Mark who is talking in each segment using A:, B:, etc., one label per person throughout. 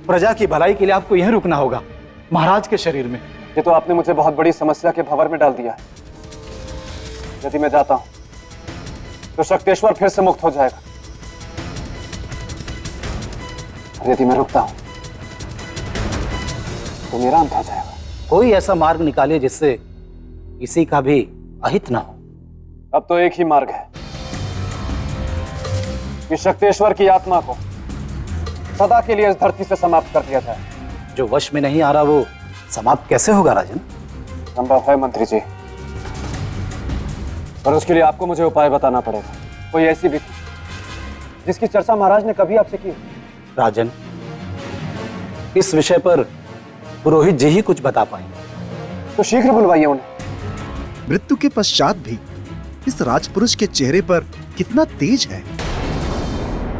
A: प्रजा की भलाई के लिए आपको यहीं रुकना होगा, महाराज के शरीर में।
B: ये तो आपने मुझे बहुत बड़ी समस्या के भंवर में डाल दिया है। यदि मैं जाता हूं तो शक्तेश्वर फिर से मुक्त हो जाएगा, और यदि मैं रुकता हूं तो मेरा अंत हो जाएगा।
A: कोई ऐसा मार्ग निकालिए जिससे किसी का भी अहित ना हो।
B: अब तो एक ही मार्ग है कि शक्तेश्वर की आत्मा को सदा के लिए इस धरती से समाप्त कर दिया जाए।
A: जो वश में नहीं आ रहा वो समाप्त कैसे होगा राजन?
B: संभव है मंत्री जी, पर उसके लिए आपको मुझे उपाय बताना पड़ेगा। कोई ऐसी विधि जिसकी चर्चा महाराज ने कभी आपसे की?
A: राजन, इस विषय पर पुरोहित जी ही कुछ बता पाएंगे।
B: तो शीघ्र बुलवाइए उन्हें।
C: मृत्यु के पश्चात भी इस राजपुरुष के चेहरे पर कितना तेज है।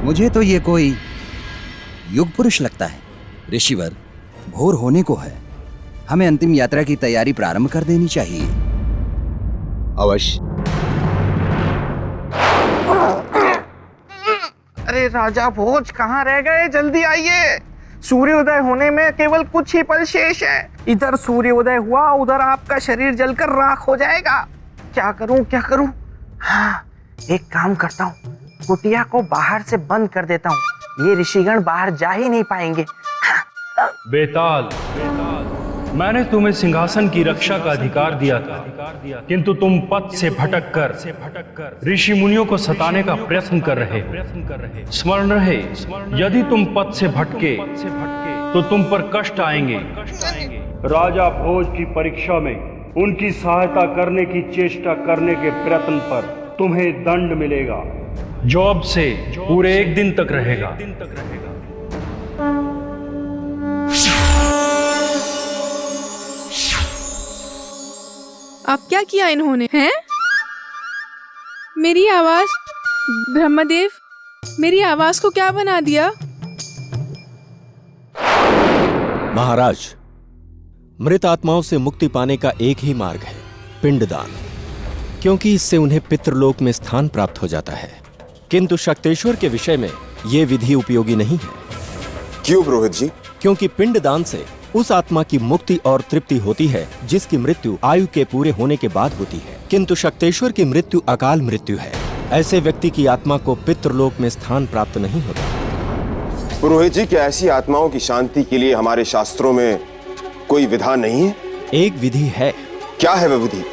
D: मुझे तो ये कोई युग पुरुष लगता है। ऋषिवर, भोर होने को है, हमें अंतिम यात्रा की तैयारी प्रारंभ कर देनी चाहिए।
C: अवश्य।
E: अरे राजा भोज कहाँ रह गए? जल्दी आइए, सूर्योदय होने में केवल कुछ ही पल शेष है। इधर सूर्योदय हुआ, उधर आपका शरीर जलकर राख हो जाएगा। क्या करूं क्या करूं? हाँ, एक काम करता हूँ, कुटिया को बाहर से बंद कर देता हूँ, ये ऋषिगण बाहर जा ही नहीं पाएंगे।
F: बेताल, मैंने तुम्हें सिंहासन की रक्षा का अधिकार दिया था, किंतु तुम पथ से भटककर ऋषि मुनियों को सताने का प्रयत्न कर रहे हो। स्मरण रहे, यदि तुम पथ से भटके तो तुम पर कष्ट आएंगे। राजा भोज की परीक्षा में उनकी सहायता करने की चेष्टा करने के प्रयत्न पर तुम्हें दंड मिलेगा, जो अब से पूरे एक दिन तक रहेगा।
G: अब क्या किया इन्होंने? हैं? मेरी आवाज, ब्रह्मदेव, मेरी आवाज को क्या बना दिया?
H: महाराज, मृत आत्माओं से मुक्ति पाने का एक ही मार्ग है, पिंडदान, क्योंकि इससे उन्हें पितृलोक में स्थान प्राप्त हो जाता है। किंतु शक्तेश्वर के विषय में यह विधि उपयोगी नहीं है।
I: क्यों पुरोहित जी?
H: क्योंकि पिंडदान से उस आत्मा की मुक्ति और तृप्ति होती है जिसकी मृत्यु आयु के पूरे होने के बाद होती है, किंतु शक्तेश्वर की मृत्यु अकाल मृत्यु है। ऐसे व्यक्ति की आत्मा को पितृलोक में स्थान प्राप्त नहीं होता।
I: पुरोहित जी, क्या ऐसी आत्माओं की शांति के लिए हमारे शास्त्रों में कोई विधान नहीं है?
H: एक विधि है।
I: क्या है वह विधि?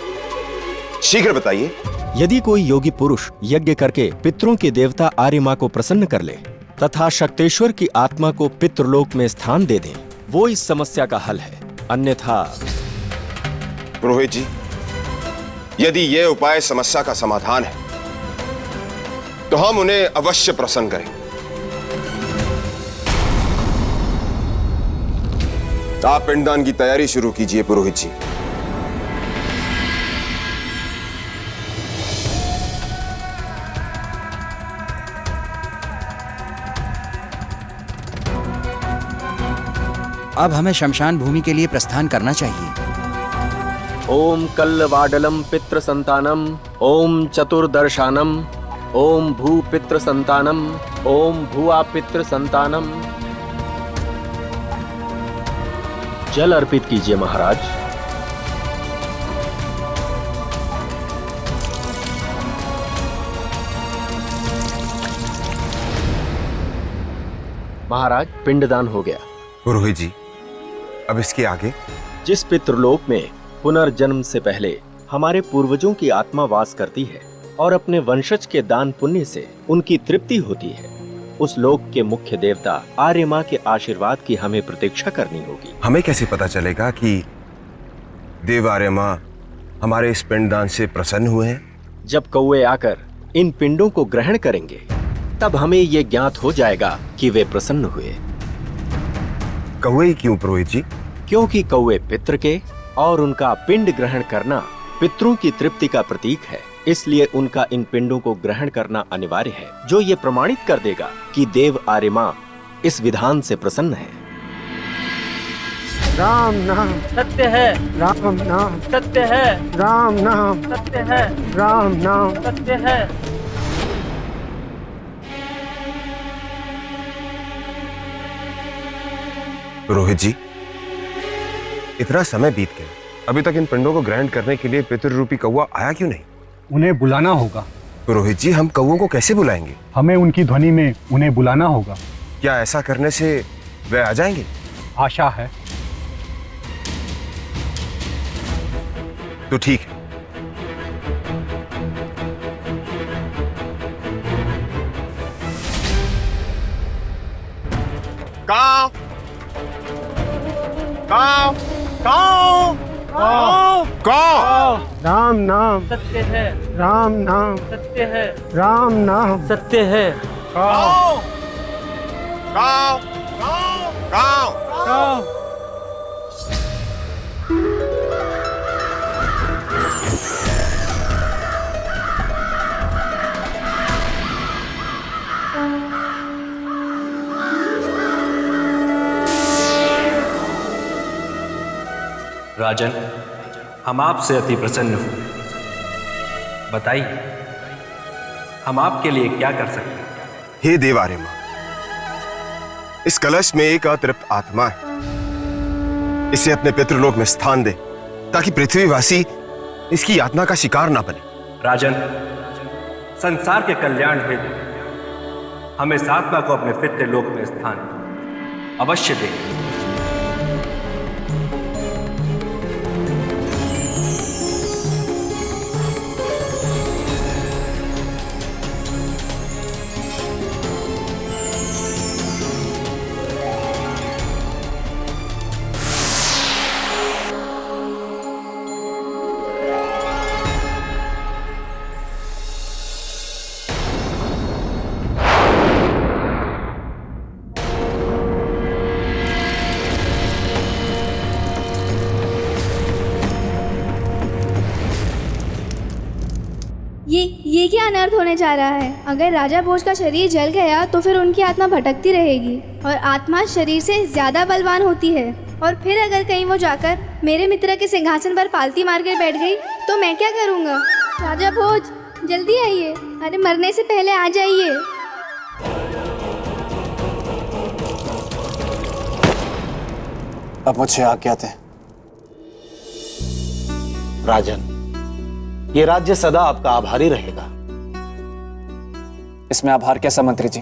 I: शीघ्र बताइए।
H: यदि कोई योगी पुरुष यज्ञ करके पितरों के देवता आर्यमा को प्रसन्न कर ले तथा शक्तेश्वर की आत्मा को पितृलोक में स्थान दे दे, वो इस समस्या का हल है। अन्यथा
I: पुरोहित जी, यदि यह उपाय समस्या का समाधान है तो हम उन्हें अवश्य प्रसन्न करें। आप पिंडदान की तैयारी शुरू कीजिए पुरोहित जी।
D: अब हमें शमशान भूमि के लिए प्रस्थान करना चाहिए।
H: ओम कल्लवाडलम पितृ संतानम, ओम चतुर्दर्शानम, ओम भू पितृ संतानम, ओम भुआ पितृ संतानम। जल अर्पित कीजिए महाराज। महाराज, पिंडदान हो गया।
I: पुरोहित जी, अब इसके आगे?
H: जिस पितृलोक में पुनर्जन्म से पहले हमारे पूर्वजों की आत्मा वास करती है और अपने वंशज के दान पुण्य से उनकी तृप्ति होती है, उस लोक के मुख्य देवता आर्यमा के आशीर्वाद की हमें प्रतीक्षा करनी होगी।
I: हमें कैसे पता चलेगा कि देव आर्यमा हमारे इस पिंडदान से प्रसन्न हुए हैं?
H: जब कौवे आकर इन पिंडों को ग्रहण करेंगे तब हमें ये ज्ञात हो जाएगा कि वे प्रसन्न हुए।
I: कौवे क्यों पुरोहित जी?
H: क्योंकि कौवे पितृ के और उनका पिंड ग्रहण करना पितरों की तृप्ति का प्रतीक है, इसलिए उनका इन पिंडों को ग्रहण करना अनिवार्य है, जो ये प्रमाणित कर देगा कि देव आर्यमा इस विधान से प्रसन्न है।
E: राम नाम सत्य है, राम नाम सत्य है, राम नाम सत्य है, राम नाम सत्य है।
I: पुरोहित जी, इतना समय बीत गया, अभी तक इन पिंडों को ग्रहण करने के लिए पितृरूपी कौवा आया क्यों नहीं?
F: उन्हें बुलाना होगा।
I: पुरोहित जी, हम कौवों को कैसे बुलाएंगे?
F: हमें उनकी ध्वनि में उन्हें बुलाना होगा।
I: क्या ऐसा करने से वे आ जाएंगे?
F: आशा है।
I: तो ठीक है। काव काव काव काव काव।
E: राम नाम सत्य है, राम नाम सत्य है, राम नाम सत्य है।
I: काव काव काव काव।
J: राजन, हम आपसे अति प्रसन्न हुए। बताइए, हम आपके लिए क्या कर सकते हैं?
I: हे देवारे मां, इस कलश में एक अतृप्त आत्मा है। इसे अपने पितृलोक में स्थान दे ताकि पृथ्वीवासी इसकी यातना का शिकार ना बने।
J: राजन, संसार के कल्याण हेतु हम इस आत्मा को अपने पितृलोक में स्थान अवश्य देंगे।
K: ये क्या अनर्थ होने जा रहा है? अगर राजा भोज का शरीर जल गया तो फिर उनकी आत्मा भटकती रहेगी और आत्मा शरीर से ज्यादा बलवान होती है। और फिर अगर कहीं वो जाकर मेरे मित्र के सिंहासन पर पालती मार कर बैठ गई तो मैं क्या करूँगा? राजा भोज, जल्दी आइए, अरे मरने से पहले आ जाइए।
B: अब मुझे आज्ञा दें।
A: राजन, ये राज्य सदा आपका आभारी रहेगा।
B: इसमें आभार कैसा मंत्री जी?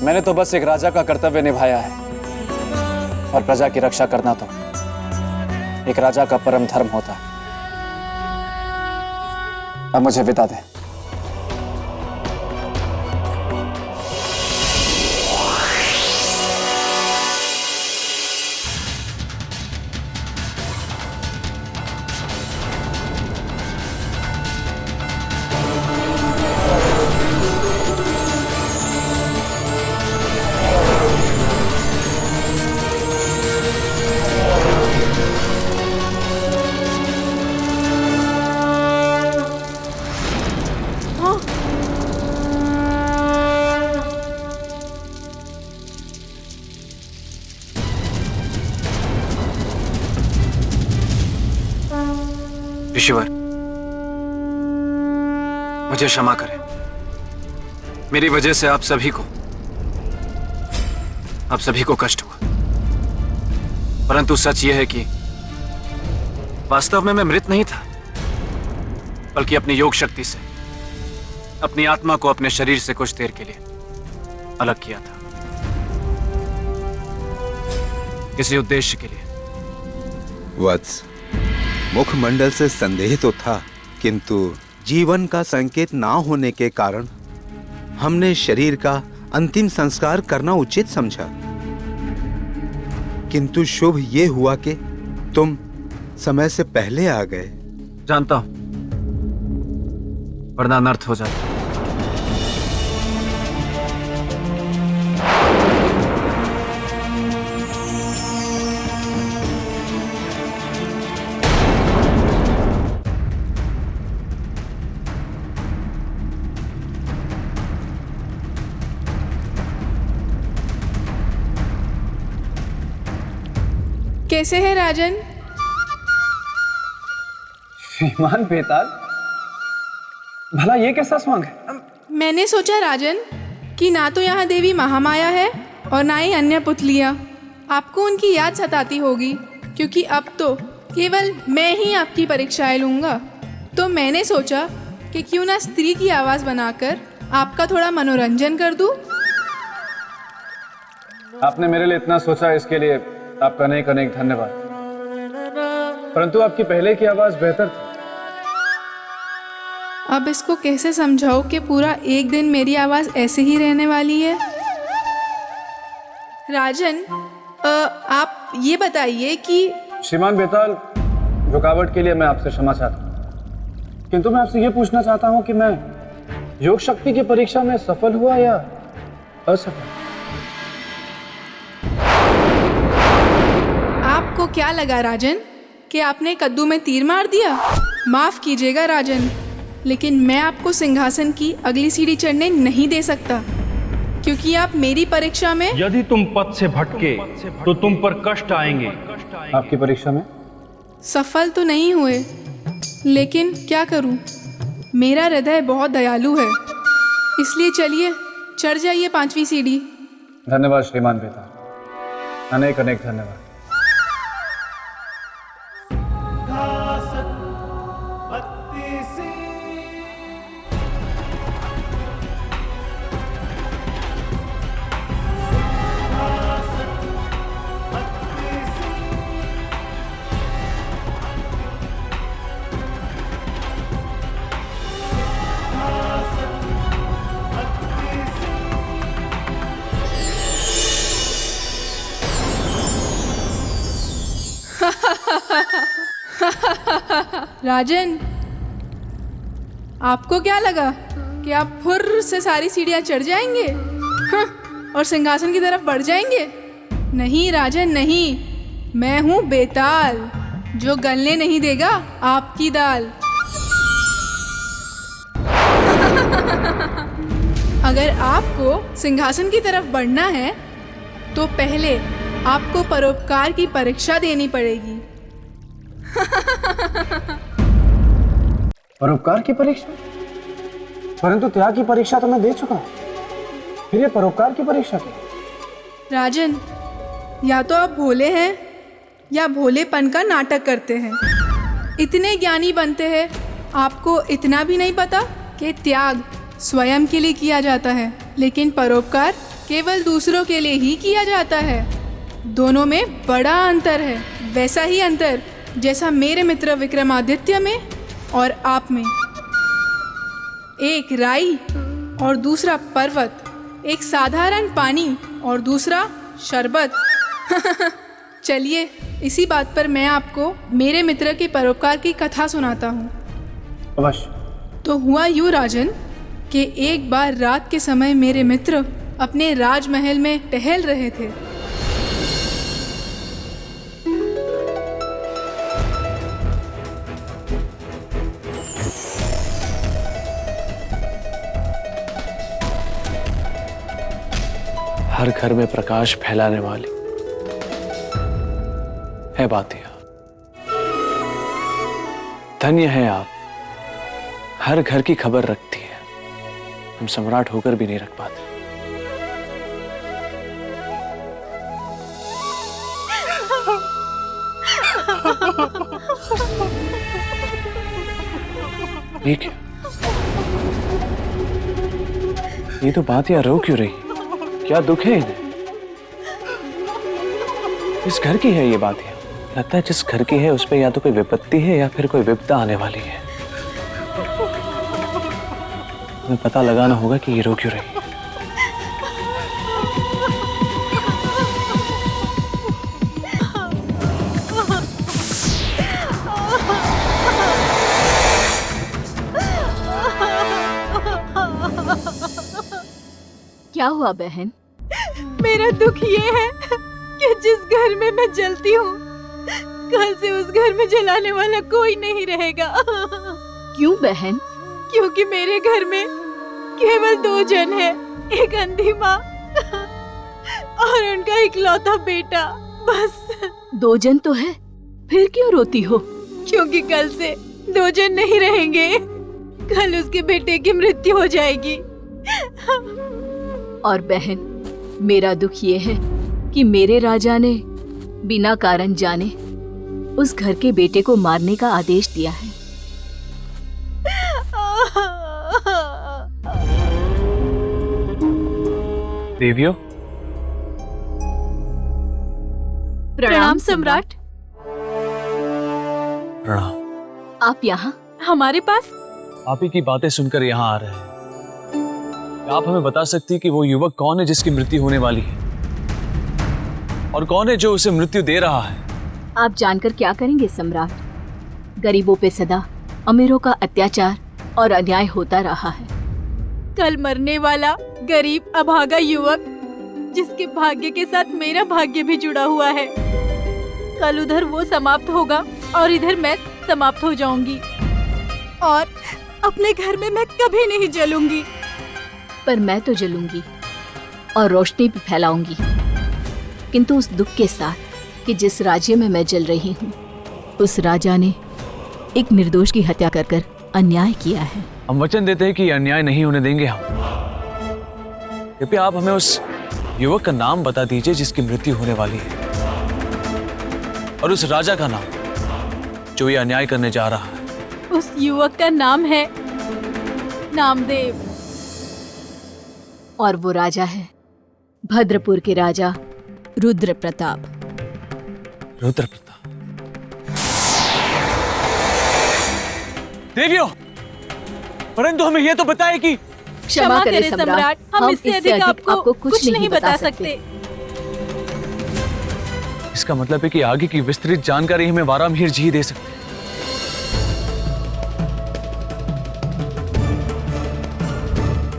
B: मैंने तो बस एक राजा का कर्तव्य निभाया है और प्रजा की रक्षा करना तो एक राजा का परम धर्म होता है। अब मुझे विदा दें। ऋषिवर, मुझे क्षमा करें। मेरी वजह से आप सभी को कष्ट हुआ। परंतु सच यह है कि वास्तव में मैं मृत नहीं था, बल्कि अपनी योग शक्ति से अपनी आत्मा को अपने शरीर से कुछ देर के लिए अलग किया था, किसी उद्देश्य के लिए।
L: वत्स, मुखमंडल से संदेह तो था, किंतु जीवन का संकेत ना होने के कारण हमने शरीर का अंतिम संस्कार करना उचित समझा। किंतु शुभ ये हुआ कि तुम समय से पहले आ गए।
B: जानता हूं, वरना अनर्थ हो जाता।
G: कैसे है राजन?
B: श्रीमान बेताल, भला ये कैसा स्वांग है?
G: मैंने सोचा राजन कि ना तो यहाँ देवी महामाया है और ना ही अन्य पुतलियाँ, आपको उनकी याद सताती होगी, क्योंकि अब तो केवल मैं ही आपकी परीक्षाएं लूँगा। तो मैंने सोचा कि क्यों ना स्त्री की आवाज़ बनाकर आपका थोड़ा मनोरंजन कर दूँ।
B: आपने मेरे लिए इतना सोचा, इसके लिए आपका अनेक अनेक धन्यवाद। परंतु आपकी पहले की आवाज़ बेहतर थी।
G: अब इसको कैसे समझाओ कि पूरा एक दिन मेरी आवाज़ ऐसे ही रहने वाली है। राजन, आप ये बताइए कि
B: श्रीमान बेताल, रुकावट के लिए मैं आपसे क्षमा चाहता हूँ, किंतु मैं आपसे ये पूछना चाहता हूँ कि मैं योग शक्ति की परीक्षा में सफल हुआ या असफल?
G: आपको क्या लगा राजन कि आपने कद्दू में तीर मार दिया? माफ कीजिएगा राजन, लेकिन मैं आपको सिंहासन की अगली सीढ़ी चढ़ने नहीं दे सकता, क्योंकि आप मेरी परीक्षा में,
F: यदि तुम पद से भटके तो तुम पर कष्ट आएंगे।
B: आपकी परीक्षा में
G: सफल तो नहीं हुए, लेकिन क्या करूं, मेरा हृदय बहुत दयालु है। इसलिए चलिए चढ़ जाइए 5वीं सीढ़ी।
B: धन्यवाद श्रीमान बेताल, अनेक अनेक धन्यवाद।
G: राजन, आपको क्या लगा कि आप फुर्र से सारी सीढ़ियां चढ़ जाएंगे और सिंहासन की तरफ बढ़ जाएंगे? नहीं राजन नहीं, मैं हूं बेताल, जो गलने नहीं देगा आपकी दाल। अगर आपको सिंहासन की तरफ बढ़ना है तो पहले आपको परोपकार की परीक्षा देनी पड़ेगी।
B: परोपकार की परीक्षा? परंतु त्याग की परीक्षा तो मैं दे चुका हूं, फिर ये परोपकार की परीक्षा क्या?
G: राजन, या तो आप भोले हैं या भोलेपन का नाटक करते हैं। इतने ज्ञानी बनते हैं, आपको इतना भी नहीं पता कि त्याग स्वयं के लिए किया जाता है, लेकिन परोपकार केवल दूसरों के लिए ही किया जाता है। दोनों में बड़ा अंतर है, वैसा ही अंतर जैसा मेरे मित्र विक्रमादित्य में और आप में। एक राई और दूसरा पर्वत, एक साधारण पानी और दूसरा शरबत। चलिए, इसी बात पर मैं आपको मेरे मित्र के परोपकार की कथा सुनाता हूँ।
B: अवश्य।
G: तो हुआ यूँ राजन कि एक बार रात के समय मेरे मित्र अपने राजमहल में टहल रहे थे।
B: हर घर में प्रकाश फैलाने वाली है बातिया। धन्य है आप, हर घर की खबर रखती है, हम सम्राट होकर भी नहीं रख पाते। ये क्या? ये तो बातिया रो क्यों रही? क्या दुख है इन्हें? इस घर की है ये बातिया। लगता है जिस घर की है उस पे या तो कोई विपत्ति है या फिर कोई विपदा आने वाली है। हमें पता लगाना होगा कि ये रो क्यों रही।
M: क्या हुआ बहन? मेरा दुख ये है कि जिस घर में मैं जलती हूँ, कल से उस घर में जलाने वाला कोई नहीं रहेगा। क्यों बहन? क्योंकि मेरे घर में केवल 2 जन हैं, एक अंधी माँ और उनका इकलौता बेटा, बस। 2 जन तो है, फिर क्यों रोती हो? क्योंकि कल से 2 जन नहीं रहेंगे, कल उसके बेटे की मृत्यु हो जाएगी। और बहन, मेरा दुख ये है कि मेरे राजा ने बिना कारण जाने उस घर के बेटे को मारने का आदेश दिया है।
B: देवियों,
M: प्रणाम सम्राट।
B: प्रणाम।
M: आप यहाँ हमारे पास?
B: आप ही की बातें सुनकर यहाँ आ रहे हैं। क्या आप हमें बता सकती कि वो युवक कौन है जिसकी मृत्यु होने वाली है, और कौन है जो उसे मृत्यु दे रहा है?
M: आप जानकर क्या करेंगे सम्राट? गरीबों पे सदा अमीरों का अत्याचार और अन्याय होता रहा है। कल मरने वाला गरीब अभागा युवक जिसके भाग्य के साथ मेरा भाग्य भी जुड़ा हुआ है, कल उधर वो समाप्त होगा और इधर मैं समाप्त हो जाऊंगी, और अपने घर में मैं कभी नहीं जलूंगी। पर मैं तो जलूंगी और रोशनी भी फैलाऊंगी, किंतु उस दुख के साथ कि जिस राज्य में मैं जल रही हूँ, उस राजा ने एक निर्दोष की हत्या कर कर अन्याय किया है।
B: हम वचन देते हैं कि अन्याय नहीं होने देंगे हम। कृपया आप हमें उस युवक का नाम बता दीजिए जिसकी मृत्यु होने वाली है, और उस राजा का नाम जो ये अन्याय करने जा रहा है।
M: उस युवक का नाम है नामदेव, और वो राजा है भद्रपुर के राजा रुद्र प्रताप।
B: रुद्र प्रताप। देवियों, परंतु हमें यह तो बताए कि
M: क्षमा करें सम्राट, हम इससे अधिक आपको कुछ नहीं बता सकते।
B: इसका मतलब है कि आगे की विस्तृत जानकारी हमें वारामिहिर जी ही दे सकते हैं।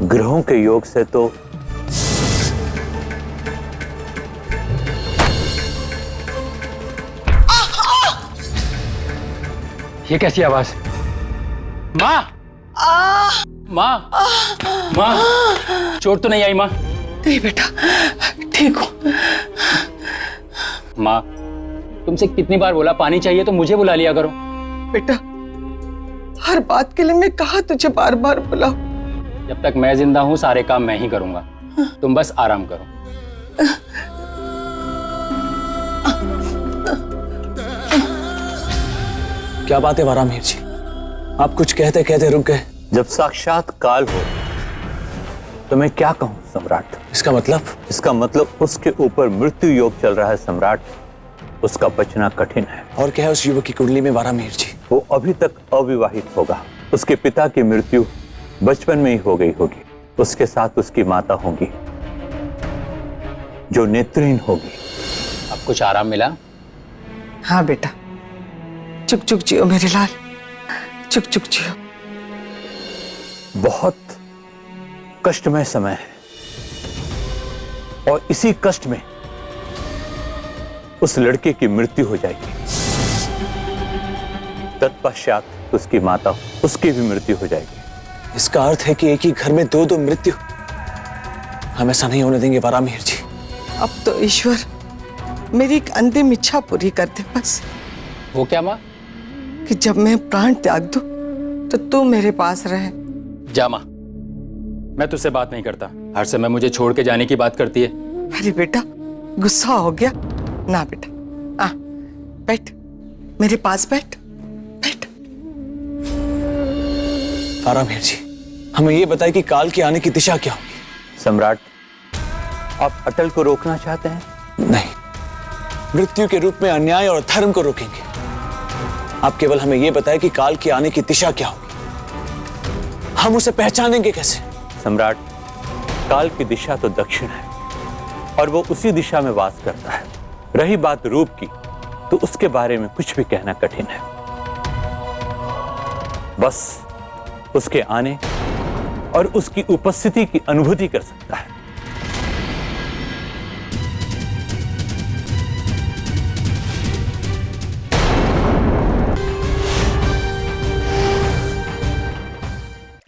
A: ग्रहों के योग से तो
J: ये कैसी आवाज? माँ, माँ, माँ, चोट तो नहीं आई माँ?
E: नहीं बेटा, ठीक हो।
J: माँ, तुमसे कितनी बार बोला पानी चाहिए तो मुझे बुला लिया करो।
E: बेटा, हर बात के लिए मैं कहा तुझे बार बार बुलाओ।
J: जब तक मैं जिंदा हूँ सारे काम मैं ही करूंगा, तुम बस आराम करो।
B: क्या बात है वारामिहिर जी, आप कुछ कहते कहते रुक गए।
A: जब साक्षात काल हो तो मैं क्या कहूं सम्राट?
B: इसका मतलब?
A: इसका मतलब उसके ऊपर मृत्यु योग चल रहा है सम्राट, उसका बचना कठिन है।
B: और क्या है उस युवक की कुंडली में वारामिहिर जी?
A: वो अभी तक अविवाहित होगा। उसके पिता की मृत्यु बचपन में ही हो गई होगी। उसके साथ उसकी माता होगी जो नेत्रहीन होगी।
J: अब कुछ आराम मिला?
E: हाँ बेटा, चुक चुक जियो मेरे लाल, चुक चुक जियो।
A: बहुत कष्टमय समय है, और इसी कष्ट में उस लड़के की मृत्यु हो जाएगी। तत्पश्चात उसकी माता, उसकी भी मृत्यु हो जाएगी।
B: इसका अर्थ है कि एक ही घर में दो दो मृत्यु हम ऐसा नहीं होने देंगे वारामिहिर जी।
E: अब तो ईश्वर मेरी एक अंतिम इच्छा पूरी कर दे बस।
J: वो क्या माँ?
E: कि जब मैं प्राण त्याग दूं तो तू मेरे पास रहे।
J: जा माँ, मैं तुझसे बात नहीं करता। हर समय मुझे छोड़ के जाने की बात करती है।
E: अरे बेटा, गुस्सा हो गया ना बेटा। आ बैठ, मेरे पास बैठ, बैठ।
B: वारामिहिर जी, हमें ये बताइए कि काल के आने की दिशा क्या होगी?
A: सम्राट, आप अटल को रोकना चाहते हैं?
B: नहीं, मृत्यु के रूप में अन्याय और धर्म को रोकेंगे। आप केवल हमें यह बताएं कि काल के आने की दिशा क्या होगी, हम उसे पहचानेंगे कैसे?
A: सम्राट, काल की दिशा तो दक्षिण है और वो उसी दिशा में वास करता है। रही बात रूप की, तो उसके बारे में कुछ भी कहना कठिन है। बस उसके आने और उसकी उपस्थिति की अनुभूति कर सकता है।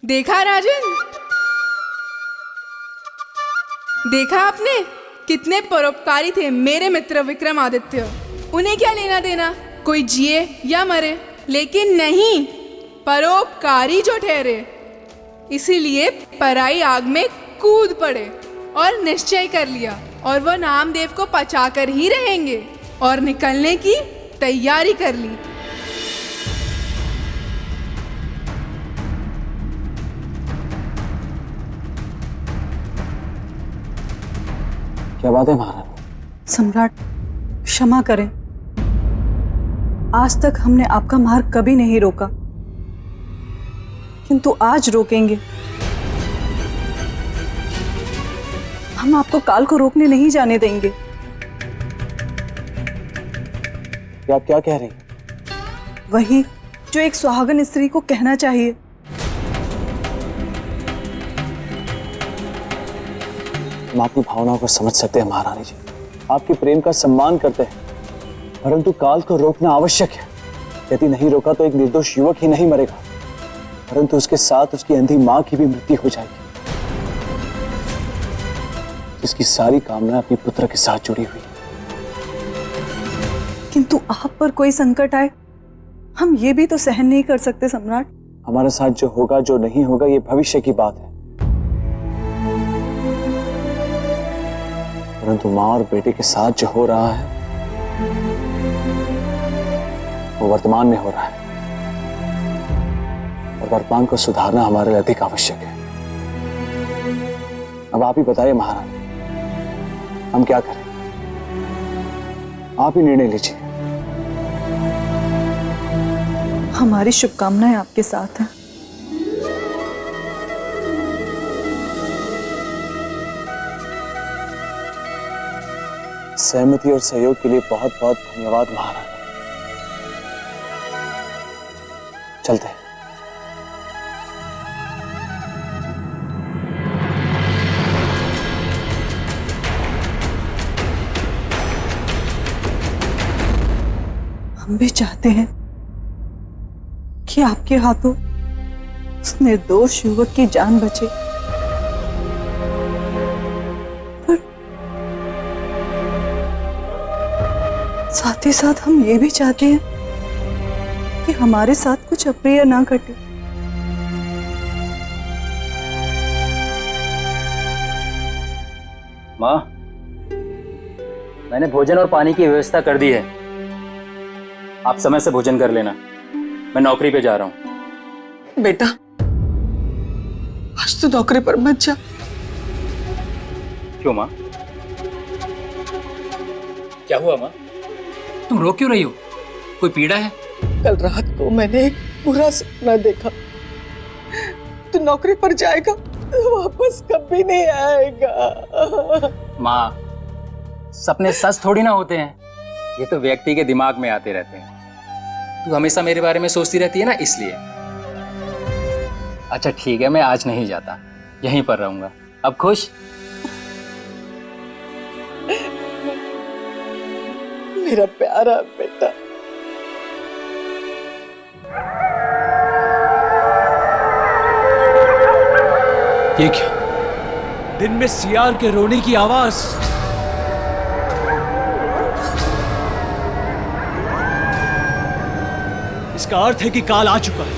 G: देखा राजन, देखा आपने कितने परोपकारी थे मेरे मित्र विक्रमादित्य। उन्हें क्या लेना देना कोई जिए या मरे, लेकिन नहीं, परोपकारी जो ठहरे, इसीलिए पराई आग में कूद पड़े और निश्चय कर लिया और वो नामदेव को पचाकर ही रहेंगे और निकलने की तैयारी कर ली।
N: क्या बात है महाराज?
O: सम्राट, क्षमा करें। आज तक हमने आपका मार्ग कभी नहीं रोका, किंतु आज रोकेंगे। हम आपको काल को रोकने नहीं जाने देंगे।
N: आप क्या कह रही हैं?
O: वही जो एक सुहागन स्त्री को कहना चाहिए।
N: हम आपकी भावनाओं को समझ सकते हैं महारानी जी, आपके प्रेम का सम्मान करते हैं, परंतु काल को रोकना आवश्यक है। यदि नहीं रोका तो एक निर्दोष युवक ही नहीं मरेगा, परंतु उसके साथ उसकी अंधी मां की भी मृत्यु हो जाएगी, जिसकी सारी कामना अपने पुत्र के साथ जुड़ी हुई।
O: किंतु आप पर कोई संकट आए, हम ये भी तो सहन नहीं कर सकते सम्राट।
N: हमारे साथ जो होगा जो नहीं होगा ये भविष्य की बात है, परंतु मां और बेटे के साथ जो हो रहा है वो वर्तमान में हो रहा है, और वर्तमान को सुधारना हमारे लिए अधिक आवश्यक है। अब आप ही बताइए महाराज, हम क्या करें? आप ही निर्णय लीजिए।
O: हमारी शुभकामनाएं आपके साथ हैं।
N: सहमति और सहयोग के लिए बहुत बहुत धन्यवाद महाराज। चलते हैं।
O: हम भी चाहते हैं कि आपके हाथों उस निर्दोष युवक की जान बचे, पर साथ ही साथ हम ये भी चाहते हैं कि हमारे साथ कुछ अप्रिय ना घटे।
P: माँ, मैंने भोजन और पानी की व्यवस्था कर दी है, आप समय से भोजन कर लेना। मैं नौकरी पे जा रहा हूँ।
Q: बेटा, आज तो नौकरी पर मत जा।
P: क्यों माँ? क्या हुआ माँ? तुम रो क्यों रही हो? कोई पीड़ा है?
Q: कल रात को मैंने एक बुरा सपना देखा। तू नौकरी पर जाएगा, वापस कभी नहीं आएगा।
P: माँ, सपने सच थोड़ी ना होते हैं, ये तो व्यक्ति के दिमाग में आते रहते हैं। तू हमेशा मेरे बारे में सोचती रहती है ना, इसलिए। अच्छा ठीक है, मैं आज नहीं जाता, यहीं पर रहूंगा। अब खुश?
Q: मेरा प्यारा बेटा।
R: ये क्या? दिन में सियार के रोने की आवाज। इसका अर्थ है कि काल आ चुका है,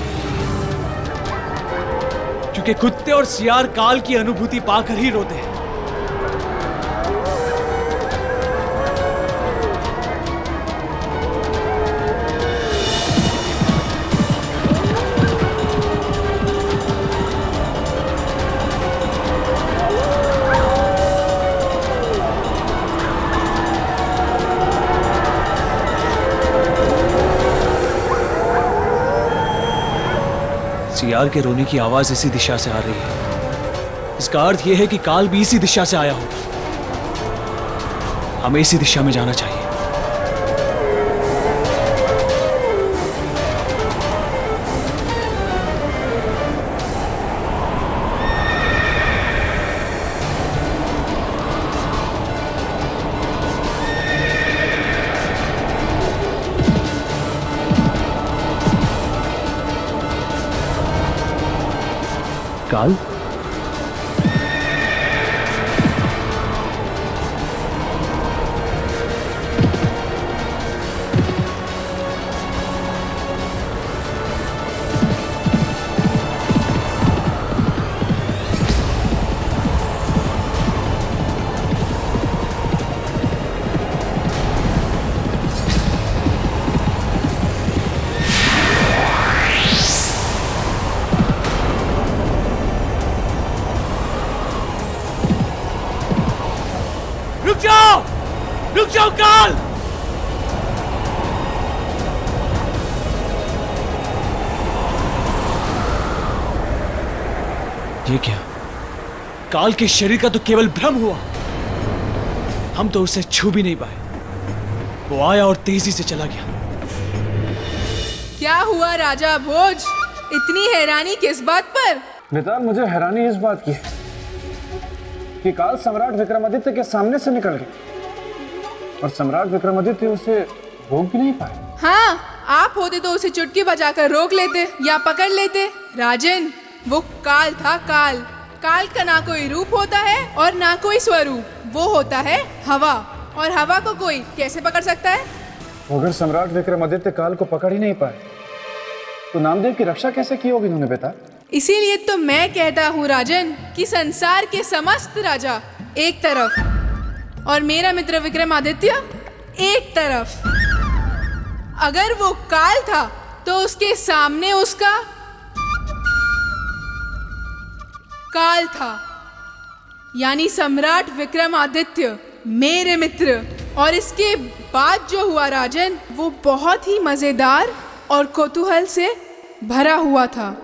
R: क्योंकि कुत्ते और सियार काल की अनुभूति पाकर ही रोते हैं। सियार के रोने की आवाज इसी दिशा से आ रही है। इसका अर्थ यह है कि काल भी इसी दिशा से आया होगा। हमें इसी दिशा में जाना चाहिए। काल, रुक जाओ! रुक जाओ काल! ये क्या? काल के शरीर का तो केवल भ्रम हुआ। हम तो उसे छू भी नहीं पाए। वो आया और तेजी से चला गया।
G: क्या हुआ राजा भोज? इतनी हैरानी किस बात पर?
B: बेताल, मुझे हैरानी इस बात की है कि काल सम्राट विक्रमादित्य के सामने से निकल गया और सम्राट विक्रमादित्य उसे रोक भी नहीं पाए।
G: हाँ, आप होते तो उसे चुटकी बजाकर रोक लेते या पकड़ लेते। राजन, वो काल था काल। काल का ना कोई रूप होता है और ना कोई स्वरूप। वो होता है हवा, और हवा को कोई कैसे पकड़ सकता है?
B: अगर सम्राट विक्रमादित्य काल को पकड़ ही नहीं पाए तो नामदेव की रक्षा कैसे की होगी उन्होंने बेटा?
G: इसीलिए तो मैं कहता हूँ राजन कि संसार के समस्त राजा एक तरफ और मेरा मित्र विक्रमादित्य एक तरफ। अगर वो काल था तो उसके सामने उसका काल था, यानी सम्राट विक्रमादित्य मेरे मित्र। और इसके बाद जो हुआ राजन, वो बहुत ही मजेदार और कौतूहल से भरा हुआ था।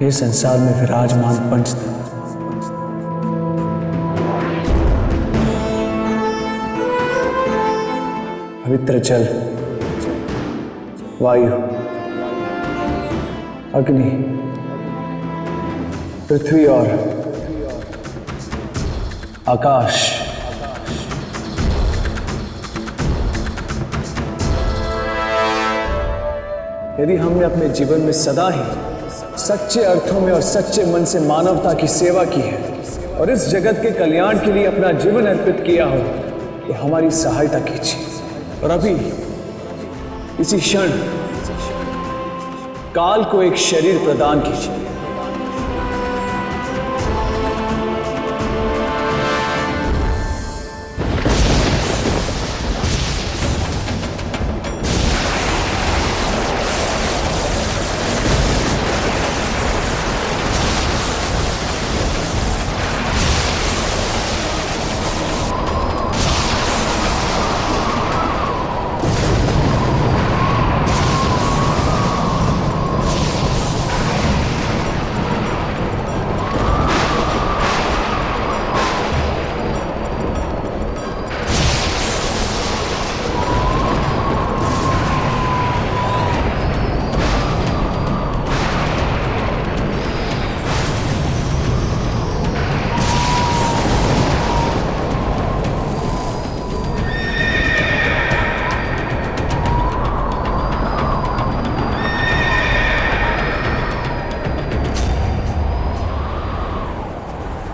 N: ये संसार में विराजमान पंचतत्व पवित्र जल, वायु, अग्नि, पृथ्वी और आकाश यदि हमने अपने जीवन में सदा ही सच्चे अर्थों में और सच्चे मन से मानवता की सेवा की है और इस जगत के कल्याण के लिए अपना जीवन अर्पित किया हो, तो हमारी सहायता कीजिए। और अभी इसी क्षण काल को एक शरीर प्रदान कीजिए।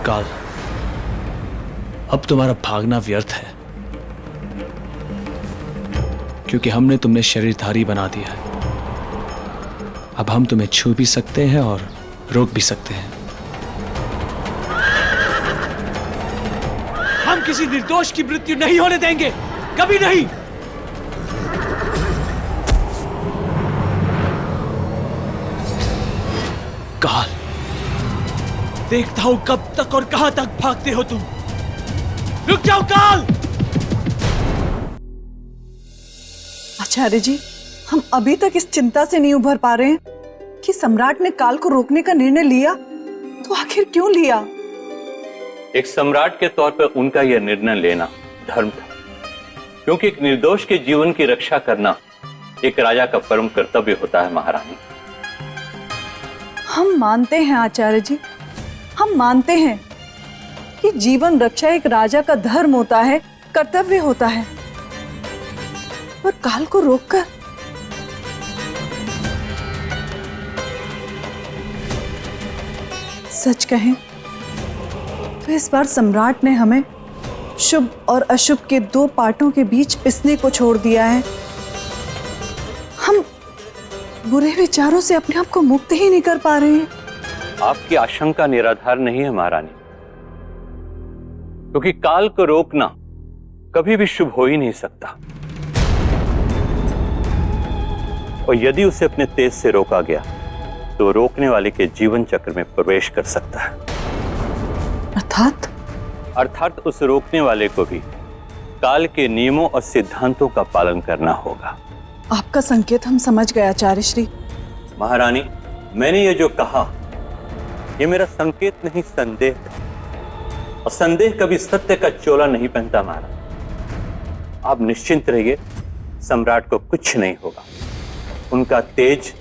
R: काल, अब तुम्हारा भागना व्यर्थ है, क्योंकि हमने तुमने शरीरधारी बना दिया है। अब हम तुम्हें छू भी सकते हैं और रोक भी सकते हैं। हम किसी निर्दोष की मृत्यु नहीं होने देंगे, कभी नहीं। काल, देखता हूं कब तक और कहां तक भागते हो तुम। रुक जाओ काल!
O: आचार्य जी, हम अभी तक इस चिंता से नहीं उभर पा रहे हैं कि सम्राट ने काल को रोकने का निर्णय लिया, तो आखिर क्यों लिया?
A: एक सम्राट के तौर पर उनका यह निर्णय लेना धर्म था, क्योंकि एक निर्दोष के जीवन की रक्षा करना एक राजा का परम कर्तव्य होता है। महारानी,
O: हम मानते हैं आचार्य जी, हम मानते हैं कि जीवन रक्षा एक राजा का धर्म होता है, कर्तव्य होता है। पर काल को रोककर सच कहें तो इस बार सम्राट ने हमें शुभ और अशुभ के दो पार्टों के बीच पिसने को छोड़ दिया है। हम बुरे विचारों से अपने आप को मुक्त ही नहीं कर पा रहे हैं।
A: आपकी आशंका निराधार नहीं है महारानी, क्योंकि काल को रोकना कभी भी शुभ हो ही नहीं सकता, और यदि उसे अपने तेज से रोका गया तो रोकने वाले के जीवन चक्र में प्रवेश कर सकता है। अर्थात उस रोकने वाले को भी काल के नियमों और सिद्धांतों का पालन करना होगा।
O: आपका संकेत हम समझ गए आचार्य श्री।
A: महारानी, मैंने ये जो कहा ये मेरा संकेत नहीं, संदेह था, और संदेह कभी सत्य का चोला नहीं पहनता। महाराज, आप निश्चिंत रहिए, सम्राट को कुछ नहीं होगा। उनका तेज,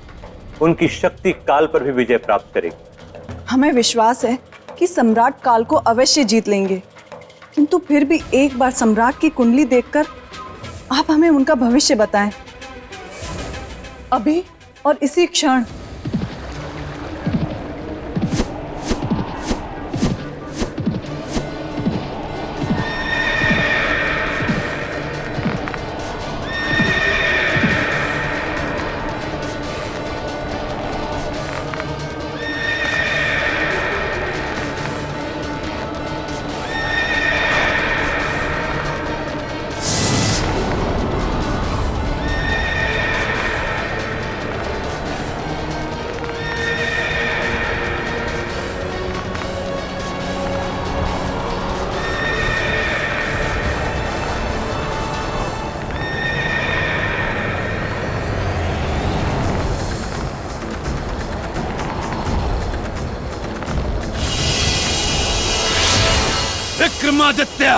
A: उनकी शक्ति काल पर भी विजय प्राप्त करेगी।
O: हमें विश्वास है कि सम्राट काल को अवश्य जीत लेंगे, किंतु फिर भी एक बार सम्राट की कुंडली देखकर आप हमें उनका भविष्य बताएं, अभी और इसी क्षण।
B: विक्रमादित्य,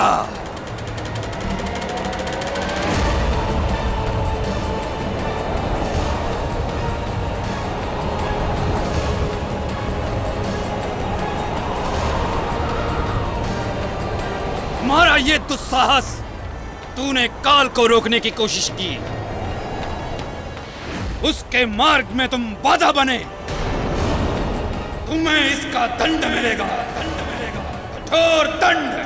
S: तुम्हारा ये दुस्साहस, तूने काल को रोकने की कोशिश की, उसके मार्ग में तुम बाधा बने, तुम्हें इसका दंड मिलेगा, कठोर दंड।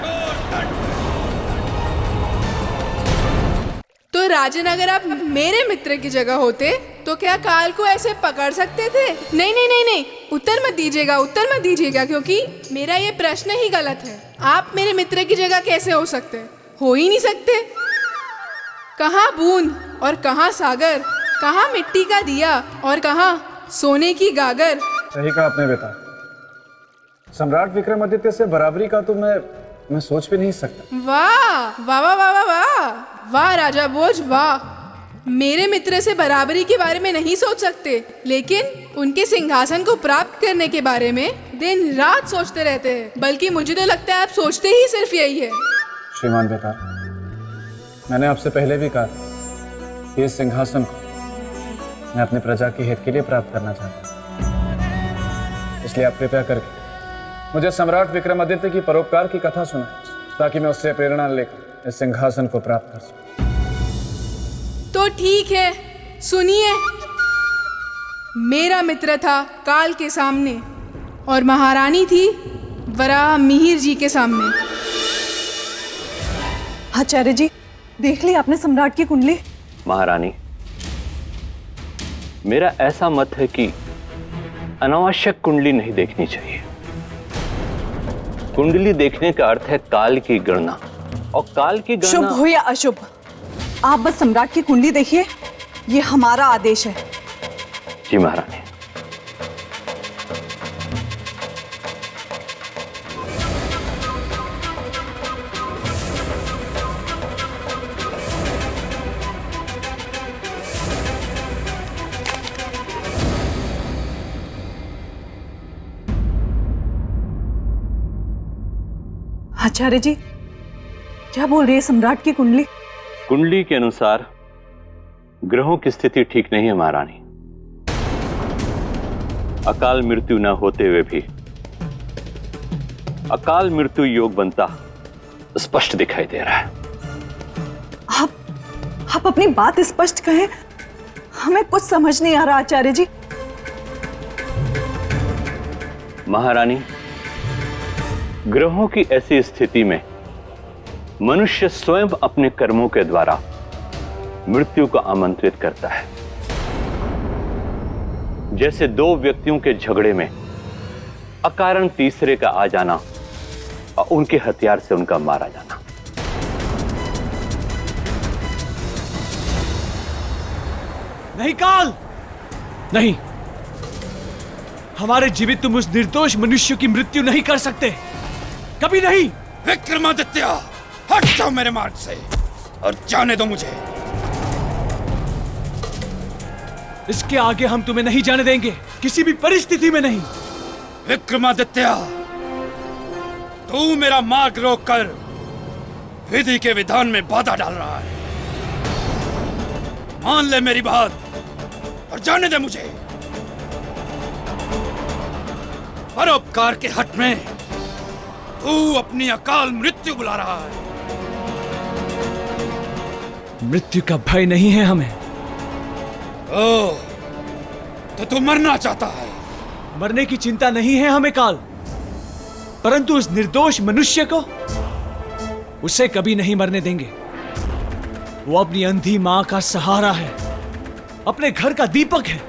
G: तो राजन, अगर आप मेरे मित्र की जगह होते तो क्या काल को ऐसे पकड़ सकते थे? नहीं नहीं नहीं नहीं, उत्तर मत दीजिएगा, उत्तर मत दीजिएगा, क्योंकि मेरा ये प्रश्न ही गलत है। आप मेरे मित्र की जगह कैसे हो सकते? हो ही नहीं सकते। कहाँ बूंद और कहाँ सागर, कहाँ मिट्टी का दिया और कहाँ सोने की गागर।
T: सही कहा आपने बेटा। सम्राट विक्रमादित्य से बराबरी का तो मैं सोच भी नहीं सकता।
G: वाह वाह वाह वाह वाह वाह राजा भोज, वाह। मेरे मित्र से बराबरी के बारे में नहीं सोच सकते, लेकिन उनके सिंहासन को प्राप्त करने के बारे में दिन रात सोचते रहते हैं। बल्कि मुझे तो लगता है आप सोचते ही सिर्फ यही है।
T: श्रीमान बेटा, मैंने आपसे पहले भी कहा था कि इस सिंहासन को मैं अपनी प्रजा के हित के लिए प्राप्त करना चाहता हूँ। इसलिए आप कृपया करके मुझे सम्राट विक्रमादित्य की परोपकार की कथा सुनाएं, ताकि मैं उससे प्रेरणा लेकर इस सिंहासन को प्राप्त कर सकूं।
G: तो ठीक है, सुनिए। मेरा मित्र था काल के सामने और महारानी थी वराह मिहिर जी के सामने।
O: आचार्य जी, देख ली आपने सम्राट की कुंडली?
A: महारानी, मेरा ऐसा मत है कि अनावश्यक कुंडली नहीं देखनी चाहिए। कुंडली देखने का अर्थ है काल की गणना, और काल की गणना
O: शुभ हो या अशुभ, आप बस सम्राट की कुंडली देखिए, ये हमारा आदेश है।
A: जी महारानी।
O: आचार्य जी, क्या बोल रही है सम्राट की कुंडली?
A: कुंडली के अनुसार ग्रहों की स्थिति ठीक नहीं है महारानी। अकाल मृत्यु न होते हुए भी अकाल मृत्यु योग बनता स्पष्ट दिखाई दे रहा है।
O: आप अपनी बात स्पष्ट कहें, हमें कुछ समझ नहीं आ रहा आचार्य जी।
A: महारानी, ग्रहों की ऐसी स्थिति में मनुष्य स्वयं अपने कर्मों के द्वारा मृत्यु को आमंत्रित करता है। जैसे दो व्यक्तियों के झगड़े में अकारण तीसरे का आ जाना और उनके हथियार से उनका मारा जाना।
R: नहीं काल, नहीं, हमारे जीवित तुम उस निर्दोष मनुष्य की मृत्यु नहीं कर सकते, कभी नहीं।
S: विक्रमादित्य, हट जाओ मेरे मार्ग से और जाने दो मुझे।
R: इसके आगे हम तुम्हें नहीं जाने देंगे, किसी भी परिस्थिति में नहीं।
S: विक्रमादित्य, तू मेरा मार्ग रोककर विधि के विधान में बाधा डाल रहा है। मान ले मेरी बात और जाने दे मुझे। परोपकार के हट में तू अपनी अकाल मृत्यु बुला रहा है।
R: मृत्यु का भय नहीं है हमें।
S: ओ, तो तू मरना चाहता है?
R: मरने की चिंता नहीं है हमें काल, परंतु उस निर्दोष मनुष्य को, उसे कभी नहीं मरने देंगे। वो अपनी अंधी मां का सहारा है, अपने घर का दीपक है।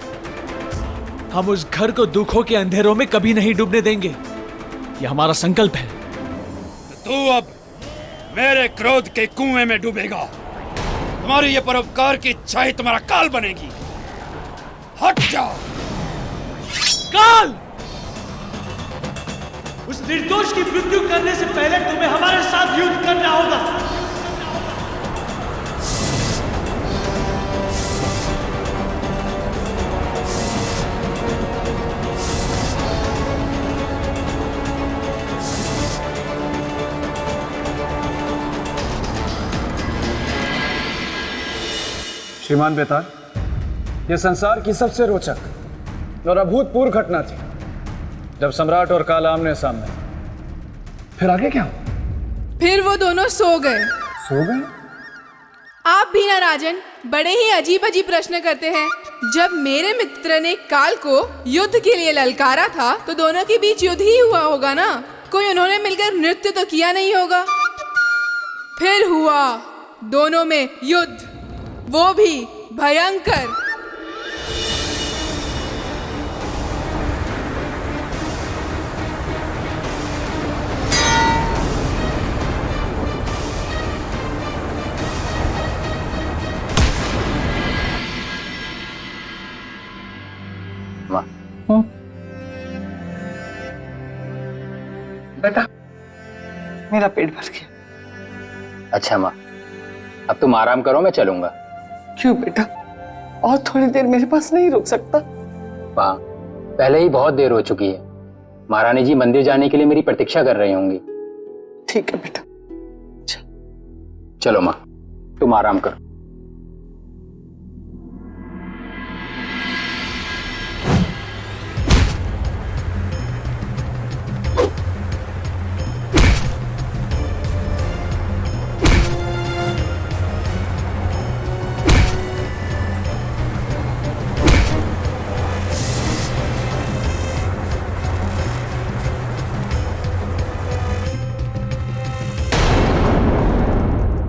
R: हम उस घर को दुखों के अंधेरों में कभी नहीं डूबने देंगे, यह हमारा संकल्प है।
S: तू अब मेरे क्रोध के कुएं में डूबेगा। तुम्हारी ये परोपकार की इच्छा ही तुम्हारा काल बनेगी। हट जाओ।
R: काल, उस निर्दोष की मृत्यु करने से पहले तुम्हें हमारे साथ युद्ध करना होगा।
T: श्रीमान बेताल, यह संसार की सबसे रोचक और अभूतपूर्व घटना थी जब सम्राट और काल आमने सामने। फिर आगे क्या?
G: फिर वो दोनों सो गए।
T: सो गए?
G: आप भी ना राजन, बड़े ही अजीब अजीब प्रश्न करते हैं। जब मेरे मित्र ने काल को युद्ध के लिए ललकारा था तो दोनों के बीच युद्ध ही हुआ होगा ना, कोई उन्होंने मिलकर नृत्य तो किया नहीं होगा। फिर हुआ दोनों में युद्ध, वो भी भयंकर।
E: बेटा, मेरा पेट भर गया।
P: अच्छा माँ, अब तुम आराम करो, मैं चलूंगा।
Q: क्यों बेटा, और थोड़ी देर मेरे पास नहीं रुक सकता?
P: माँ, पहले ही बहुत देर हो चुकी है। महारानी जी मंदिर जाने के लिए मेरी प्रतीक्षा कर रही होंगी।
Q: ठीक है बेटा,
P: चलो माँ, तुम आराम करो।